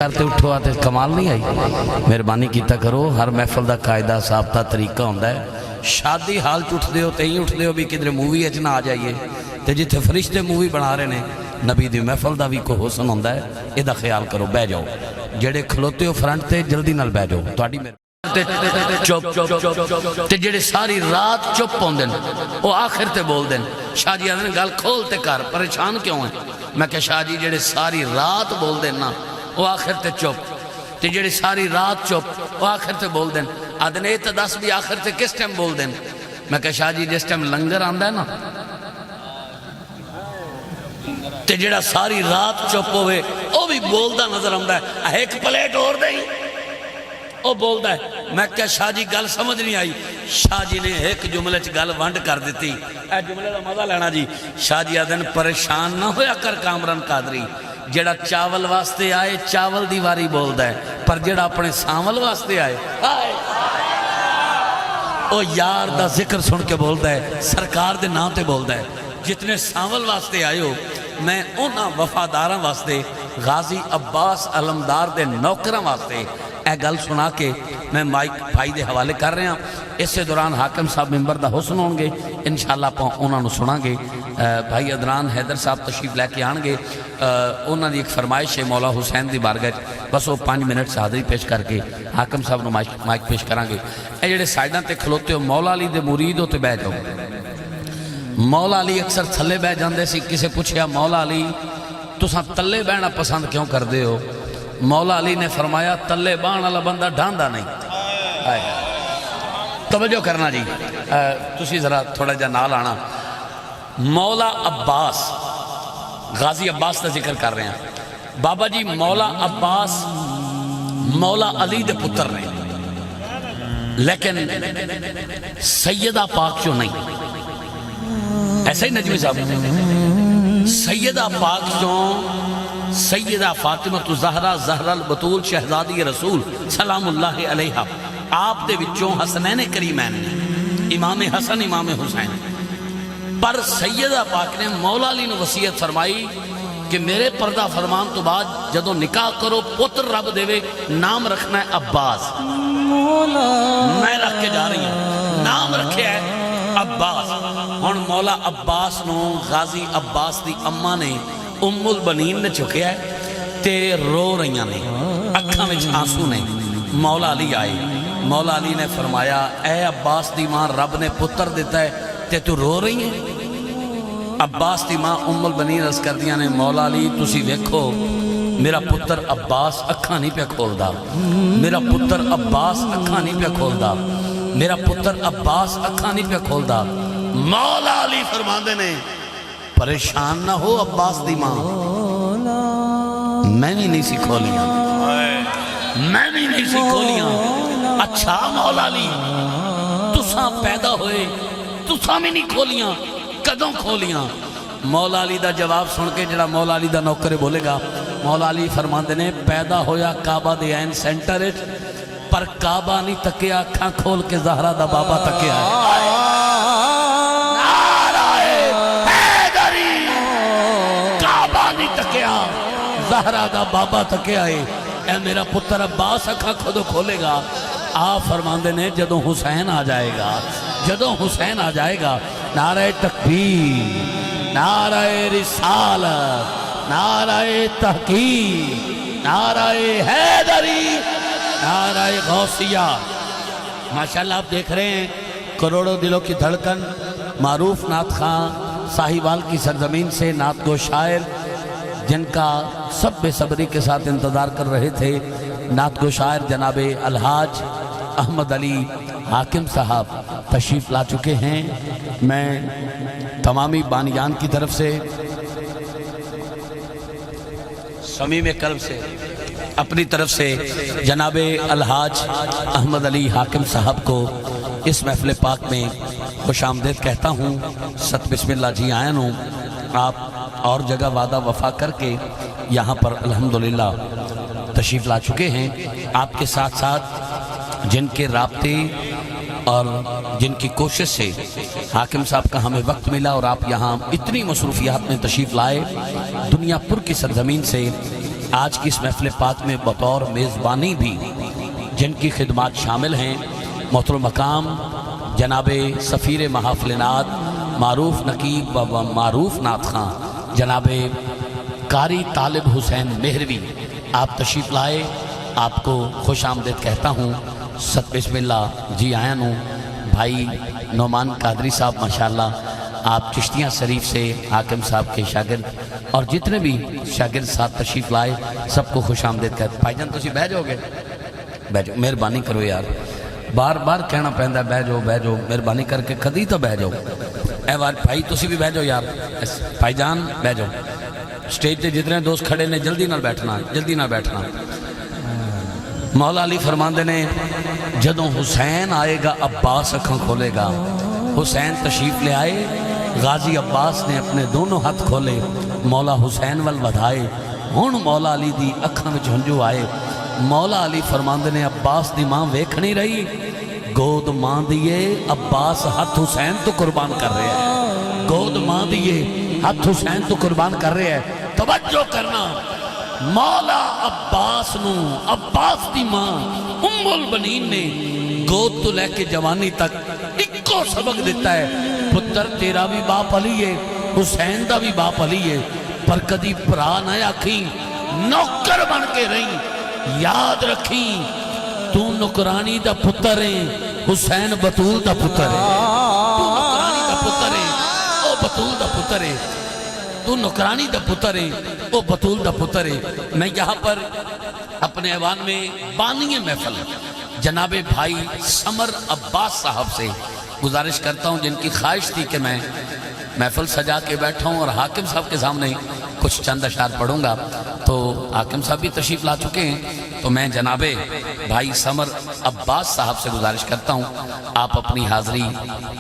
کرتے اٹھو آتے کمال نہیں آئی مہربانی کیتا کرو ہر محفل دا قاعدہ ثابتہ طریقہ ہوندہ ہے شادی حال اٹھ دیو تے ہی اٹھ دیو بھی کدھر مووی اچنا آ جائیے تے جتھے فرشتے مووی بنا رہے نے نبی دی محفل دا بھی کوئی حسن ہوندہ ہے یہ دا خیال کرو بہ جاؤ جڑے کھلوتے ہو فرنٹ تے جلدی نال بہ جاؤ تواڈی چپ تے جڑے ساری رات چپ ہوندے او آخر تے بول دیں شاہ جی آدھے گل کھول تے کر پریشان کیوں ہیں میں کہ شاہ جی جڑے ساری رات بول دیں نا وہ آخر تے چپ تے جڑے ساری رات چپ وہ آخر تے بول دیں آدھے یہ تو دس بھی آخر تے کس ٹائم بول دیں میں کہ شاہ جی جس ٹائم لنگر آندہ ہے نا تے جڑا ساری رات چپ ہوئے وہ بھی بولدہ نظر آندہ ہے ایک پلیٹ اور دیں وہ بولدہ ہے میں کہ شاہ جی گل سمجھ نہیں آئی شاہ جی نے ایک جملے چ گل ونڈ کر دیتی اے جملے دا مزہ لینا جی شاہ جی آدھن پریشان نہ ہویا کر کامران قادری جڑا چاول واسطے آئے چاول دی واری بولدہ ہے پر جڑا اپنے ساول واسطے آئے او یار دا ذکر سن کے بولدہ ہے سرکار دے نام تے بولدہ ہے جتنے ساول واسطے آئے ہو میں انہاں وفاداراں واسطے غازی عباس علمدار دے نوکراں واسطے اے گل سنا کے میں مائک بھائی دے حوالے کر رہے ہیں اس سے دوران حاکم صاحب ممبر دا حسن ہوں گے انشاءاللہ انہوں نے سنا گے بھائی ادران حیدر صاحب تشریف لے کے آن گے انہوں نے ایک فرمائش ہے مولا حسین دی بارگاہ بس وہ 5 منٹ سے حاضری پیش کر کے حاکم صاحب نے مائک پیش کریں گے اے جڑے سائیڈاں تے کھلوتے ہو مولا علی دے مرید ہو تے بہ جاؤ مولا علی اکثر تھلے بہ جاندے سی کسے پوچھیا مولا علی تساں تلے بہنا پسند کیوں کر دے ہو مولا علی نے فرمایا تلے بان والا بندہ ڈھاندا نہیں توجہ کرنا جی تسی ذرا تھوڑا جا نال آنا مولا عباس غازی عباس کا ذکر کر رہے ہیں بابا جی مولا عباس مولا علی دے پتر نے لیکن سیدہ پاک جو نہیں ایسا ہی نجمی صاحب سیدہ پاک جو سیدہ فاطمہ زہرہ زہرہ البطول شہزادی رسول سلام اللہ علیہ آپ دے وچوں حسنین کریمین امام حسن امام حسین پر سیدہ پاک نے مولا علی نے وصیت فرمائی کہ میرے پردہ فرمان تو بعد جدو نکاح کرو پتر رب دیوے نام رکھنا ہے عباس میں رکھ کے جا رہی ہوں نام رکھے ہے عباس اور مولا عباس نو غازی عباس دی اممہ نے ام البنین نے چکیا ہے تے رو رہیاں نے اکھاں میں آنسو نے مولا علی آئے مولا علی نے فرمایا اے عباس دی ماں رب نے پتر دیتا ہے تے تو رو رہی ہیں عباس دی ماں ام البنین عرض کر دیا نے مولا علی تسی دیکھو میرا پتر عباس اکھاں نہیں پہ کھول دا میرا پتر عباس اکھاں نہیں پہ کھول دا میرا پتر عباس اکھاں نہیں پہ کھول دا مولا علی فرماندے نے پریشان نہ ہو عباس دی ماں میں بھی نہیں سی کھولیاں میں بھی نہیں سی کھولیاں اچھا مولا علی تساں پیدا ہوئے تساں میں نہیں کھولیاں کدوں کھولیاں مولا علی دا جواب سن کے جڑا مولا علی دا نوکرے بولے گا مولا علی فرماندے نے پیدا ہویا کعبہ دے عین سینٹر پر کعبہ نہیں تکیا اکھاں کھول کے زہرہ دا بابا تکیا ہے زہرہ دا بابا تکے آئے اے میرا پتر عباس اکھا خودو کھولے گا آپ فرماندے نے جدوں حسین آ جائے گا جدوں حسین آ جائے گا نعرہ تکبیر نعرہ رسالت نعرہ تحقیق نعرہ حیدری نعرہ غوثیہ ماشاءاللہ آپ دیکھ رہے ہیں کروڑوں دلوں کی دھڑکن معروف نعت خان ساہیوال کی سرزمین سے نعت گو شاعر جن کا سب بے صبری کے ساتھ انتظار کر رہے تھے نعت گو شاعر جناب الحاج احمد علی حاکم صاحب تشریف لا چکے ہیں میں تمامی بانیان کی طرف سے صمیم قلب سے اپنی طرف سے جناب الحاج احمد علی حاکم صاحب کو اس محفل پاک میں خوش آمدید کہتا ہوں ست بسم اللہ جی آئین ہوں آپ اور جگہ وعدہ وفا کر کے یہاں پر الحمدللہ تشریف لا چکے ہیں آپ کے ساتھ ساتھ جن کے رابطے اور جن کی کوشش سے حاکم صاحب کا ہمیں وقت ملا اور آپ یہاں اتنی مصروفیات میں تشریف لائے دنیا پر کی سرزمین سے آج کی اس محفل پاک میں بطور میزبانی بھی جن کی خدمات شامل ہیں محترم مقام جناب سفیر محافل نعت معروف نقیب و معروف نعت خان جناب قاری طالب حسین مہروی، آپ تشریف لائے، آپ کو خوش آمدید کہتا ہوں۔ بسم اللہ جی آیا نوں بھائی نعمان قادری صاحب ماشاءاللہ آپ چشتیاں شریف سے حاکم صاحب کے شاگرد اور جتنے بھی شاگرد ساتھ تشریف لائے سب کو خوش آمدید کہتے ہیں۔ بھائی جان تسی بہ جاؤ گے؟ بہ جاؤ، مہربانی کرو یار، بار بار کہنا پہندا بہ جاؤ بہ جاؤ، مہربانی کر کے کدی تو بہ جاؤ۔ اے بار بھائی تسی بھی بہ جاؤ یار، بھائی جان بہ جاؤ، سٹیج تے جتنے دوست کھڑے نے جلدی نہ بیٹھنا، جلدی نہ بیٹھنا۔ مولا علی فرماندے نے جدوں حسین آئے گا عباس اکھاں کھولے گا۔ حسین تشریف لے آئے، غازی عباس نے اپنے دونوں ہاتھ کھولے، مولا حسین ول ودھائے، ہن مولا علی دی اکھاں وچ ہنجو آئے۔ مولا علی فرماندے نے عباس دی ماں ویکھنی رہی، گود ماں دیئے عباس ہاتھ حسین تو قربان کر رہے ہیں، گود ماں دیئے ہاتھ حسین تو قربان کر رہے ہیں۔ توجہ کرنا، مولا عباس نو عباس دی ماں ام البنین نے گود تو لے کے جوانی تک ایکو سبق دیتا ہے، پتر تیرا بھی باپ علی ہے، حسین دا بھی باپ علی ہے، پر کدی پرا نہ آکھیں، نوکر بن کے رہیں، یاد رکھیں تو نکرانی دا پتر ہے، حسین بطول دا پتر ہے، تو نکرانی دا پتر ہے، او بطول دا پتر ہے، تو نکرانی دا پتر ہے، او بطول دا پتر ہے۔ میں یہاں پر اپنے ایوان میں بانی محفل جناب بھائی سمر عباس صاحب سے گزارش کرتا ہوں، جن کی خواہش تھی کہ میں محفل سجا کے بیٹھا ہوں اور حاکم صاحب کے سامنے کچھ چند اشعار پڑھوں گا، تو حاکم صاحب بھی تشریف لا چکے ہیں، تو میں جناب بھائی سمر عباس صاحب سے گزارش کرتا ہوں آپ اپنی حاضری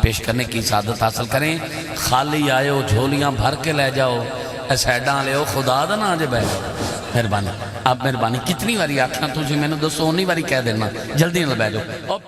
پیش کرنے کی سعادت حاصل کریں۔ خالی آئے ہو جھولیاں بھر کے لے جاؤ، سیڈاں لے ہو خدا دا نہ جے بہ جاؤ۔ مہربانی، آپ مہربانی، کتنی باری آکھاں تجھے میں نے 219 باری کہہ دینا، جلدی نہ بہ جاؤ۔